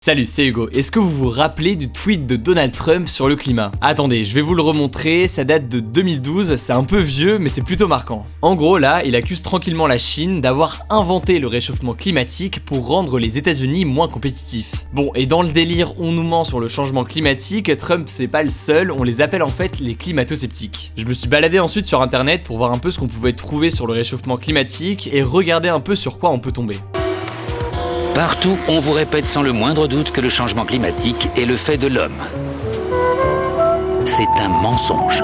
Salut, c'est Hugo. Est-ce que vous vous rappelez du tweet de Donald Trump sur le climat? Attendez, je vais vous le remontrer, ça date de 2012, c'est un peu vieux mais c'est plutôt marquant. En gros là, il accuse tranquillement la Chine d'avoir inventé le réchauffement climatique pour rendre les États-Unis moins compétitifs. Bon, et dans le délire on nous ment sur le changement climatique, Trump c'est pas le seul, on les appelle en fait les climato-sceptiques. Je me suis baladé ensuite sur internet pour voir un peu ce qu'on pouvait trouver sur le réchauffement climatique et regarder un peu sur quoi on peut tomber. Partout, on vous répète sans le moindre doute que le changement climatique est le fait de l'homme. C'est un mensonge.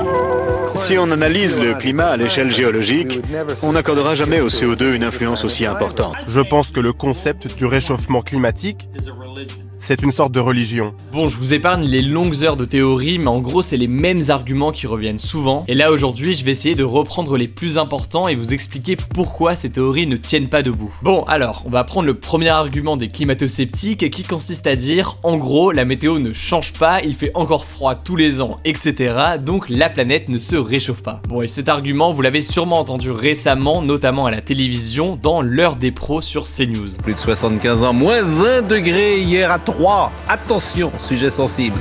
Si on analyse le climat à l'échelle géologique, on n'accordera jamais au CO2 une influence aussi importante. Je pense que le concept du réchauffement climatique, c'est une sorte de religion. Bon, je vous épargne les longues heures de théorie, mais en gros c'est les mêmes arguments qui reviennent souvent. Et là aujourd'hui je vais essayer de reprendre les plus importants et vous expliquer pourquoi ces théories ne tiennent pas debout. Bon alors, on va prendre le premier argument des climato-sceptiques qui consiste à dire, en gros la météo ne change pas, il fait encore froid tous les ans, etc. Donc la planète ne se réchauffe pas. Bon, et cet argument vous l'avez sûrement entendu récemment, notamment à la télévision, dans l'heure des pros sur CNews. Plus de 75 ans, moins 1 degré hier à 3. Attention, sujet sensible.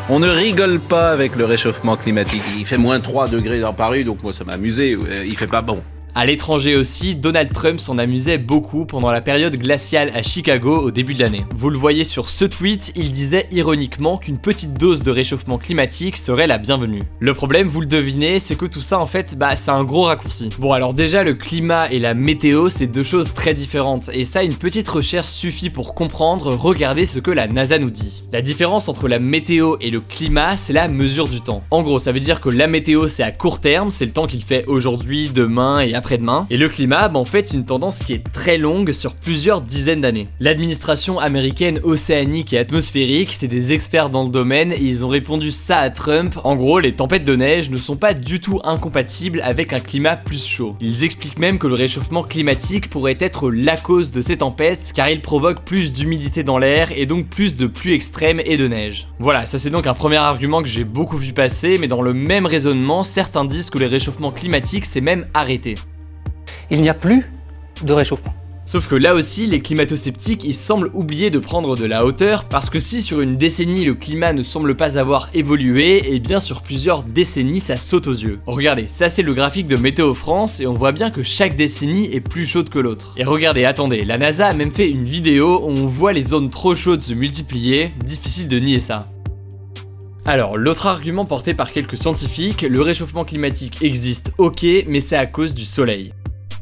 On ne rigole pas avec le réchauffement climatique. Il fait moins 3 degrés dans Paris, donc moi ça m'a amusé. Il fait pas bon. À l'étranger aussi, Donald Trump s'en amusait beaucoup pendant la période glaciale à Chicago au début de l'année. Vous le voyez sur ce tweet, il disait ironiquement qu'une petite dose de réchauffement climatique serait la bienvenue. Le problème, vous le devinez, c'est que tout ça en fait, c'est un gros raccourci. Bon alors déjà, le climat et la météo, c'est deux choses très différentes, et ça, une petite recherche suffit pour comprendre, regardez ce que la NASA nous dit. La différence entre la météo et le climat, c'est la mesure du temps. En gros, ça veut dire que la météo, c'est à court terme, c'est le temps qu'il fait aujourd'hui, demain et après-demain. Et le climat, en fait, c'est une tendance qui est très longue sur plusieurs dizaines d'années. L'administration américaine océanique et atmosphérique, c'est des experts dans le domaine et ils ont répondu ça à Trump. En gros, les tempêtes de neige ne sont pas du tout incompatibles avec un climat plus chaud. Ils expliquent même que le réchauffement climatique pourrait être la cause de ces tempêtes car il provoque plus d'humidité dans l'air et donc plus de pluie extrême et de neige. Voilà, ça c'est donc un premier argument que j'ai beaucoup vu passer, mais dans le même raisonnement, certains disent que le réchauffement climatique s'est même arrêté. Il n'y a plus de réchauffement. Sauf que là aussi, les climato-sceptiques, ils semblent oublier de prendre de la hauteur, parce que si sur une décennie le climat ne semble pas avoir évolué, et bien sur plusieurs décennies ça saute aux yeux. Regardez, ça c'est le graphique de Météo France, et on voit bien que chaque décennie est plus chaude que l'autre. Et regardez, attendez, la NASA a même fait une vidéo où on voit les zones trop chaudes se multiplier, difficile de nier ça. Alors, l'autre argument porté par quelques scientifiques, le réchauffement climatique existe, ok, mais c'est à cause du soleil.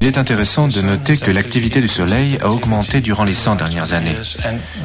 Il est intéressant de noter que l'activité du Soleil a augmenté durant les 100 dernières années.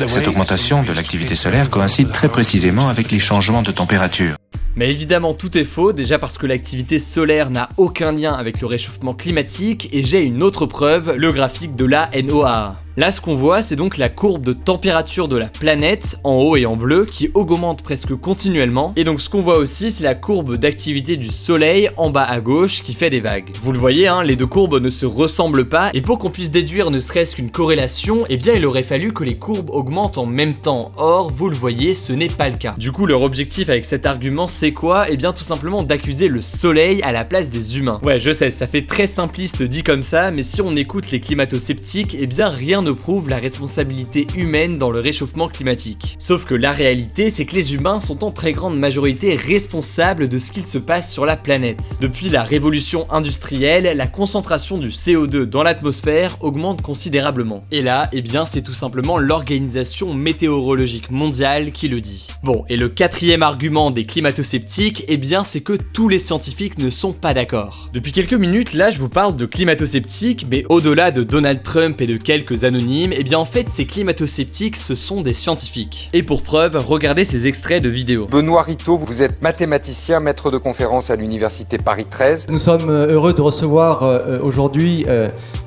Cette augmentation de l'activité solaire coïncide très précisément avec les changements de température. Mais évidemment tout est faux, déjà parce que l'activité solaire n'a aucun lien avec le réchauffement climatique, et j'ai une autre preuve, le graphique de la NOAA. Là ce qu'on voit c'est donc la courbe de température de la planète, en haut et en bleu, qui augmente presque continuellement, et donc ce qu'on voit aussi c'est la courbe d'activité du soleil en bas à gauche qui fait des vagues. Vous le voyez, les deux courbes ne se ressemblent pas, et pour qu'on puisse déduire ne serait-ce qu'une corrélation, eh bien il aurait fallu que les courbes augmentent en même temps, or vous le voyez ce n'est pas le cas. Du coup leur objectif avec cet argument c'est quoi? Eh bien tout simplement d'accuser le soleil à la place des humains. Ouais je sais, ça fait très simpliste dit comme ça, mais si on écoute les climato-sceptiques, eh bien rien ne prouve la responsabilité humaine dans le réchauffement climatique. Sauf que la réalité c'est que les humains sont en très grande majorité responsables de ce qu'il se passe sur la planète. Depuis la révolution industrielle, la concentration du CO2 dans l'atmosphère augmente considérablement. Et là, eh bien c'est tout simplement l'Organisation météorologique mondiale qui le dit. Bon, et le quatrième argument des climato-sceptiques, eh bien c'est que tous les scientifiques ne sont pas d'accord. Depuis quelques minutes, là je vous parle de climato-sceptiques, mais au-delà de Donald Trump et de quelques anonymes, eh bien en fait ces climato-sceptiques ce sont des scientifiques. Et pour preuve, regardez ces extraits de vidéos. Benoît Ritaud, vous êtes mathématicien, maître de conférence à l'université Paris 13. Nous sommes heureux de recevoir aujourd'hui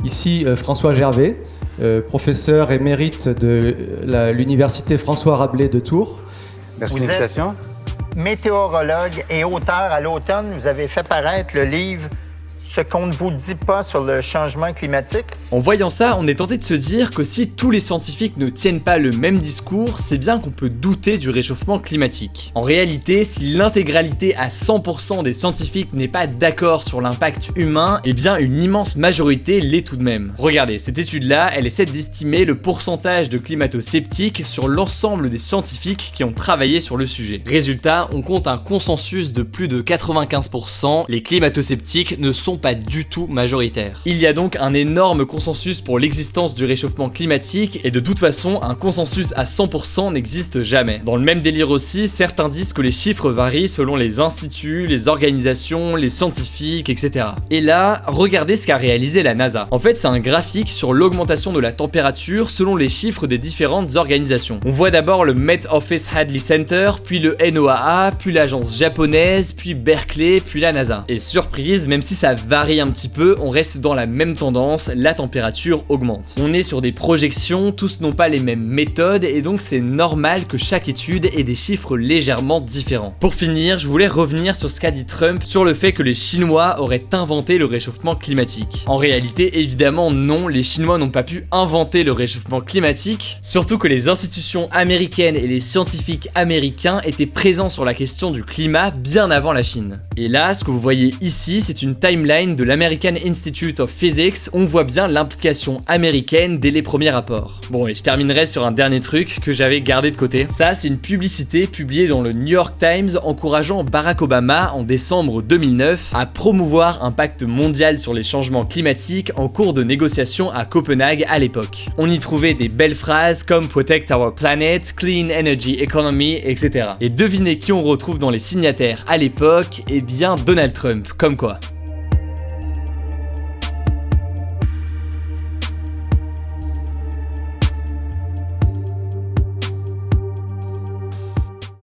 ici François Gervais, professeur émérite de l'université François Rabelais de Tours. Merci de l'invitation. Météorologue et auteur. À l'automne, vous avez fait paraître le livre ce qu'on ne vous dit pas sur le changement climatique? En voyant ça, on est tenté de se dire que si tous les scientifiques ne tiennent pas le même discours, c'est bien qu'on peut douter du réchauffement climatique. En réalité, si l'intégralité à 100% des scientifiques n'est pas d'accord sur l'impact humain, eh bien une immense majorité l'est tout de même. Regardez, cette étude-là, elle essaie d'estimer le pourcentage de climato-sceptiques sur l'ensemble des scientifiques qui ont travaillé sur le sujet. Résultat, on compte un consensus de plus de 95%, les climato-sceptiques ne sont pas du tout majoritaires. Il y a donc un énorme consensus pour l'existence du réchauffement climatique et de toute façon, un consensus à 100% n'existe jamais. Dans le même délire aussi, certains disent que les chiffres varient selon les instituts, les organisations, les scientifiques, etc. Et là, regardez ce qu'a réalisé la NASA. En fait, c'est un graphique sur l'augmentation de la température selon les chiffres des différentes organisations. On voit d'abord le Met Office Hadley Center, puis le NOAA, puis l'agence japonaise, puis Berkeley, puis la NASA. Et surprise, même si ça varie un petit peu, on reste dans la même tendance, la température augmente. On est sur des projections, tous n'ont pas les mêmes méthodes, et donc c'est normal que chaque étude ait des chiffres légèrement différents. Pour finir, je voulais revenir sur ce qu'a dit Trump sur le fait que les Chinois auraient inventé le réchauffement climatique. En réalité, évidemment non, les Chinois n'ont pas pu inventer le réchauffement climatique, surtout que les institutions américaines et les scientifiques américains étaient présents sur la question du climat bien avant la Chine. Et là, ce que vous voyez ici, c'est une timeline de l'American Institute of Physics, on voit bien l'implication américaine dès les premiers rapports. Bon, et je terminerai sur un dernier truc que j'avais gardé de côté. Ça, c'est une publicité publiée dans le New York Times encourageant Barack Obama en décembre 2009 à promouvoir un pacte mondial sur les changements climatiques en cours de négociation à Copenhague à l'époque. On y trouvait des belles phrases comme Protect our planet, Clean Energy Economy, etc. Et devinez qui on retrouve dans les signataires à l'époque? Eh bien Donald Trump, comme quoi.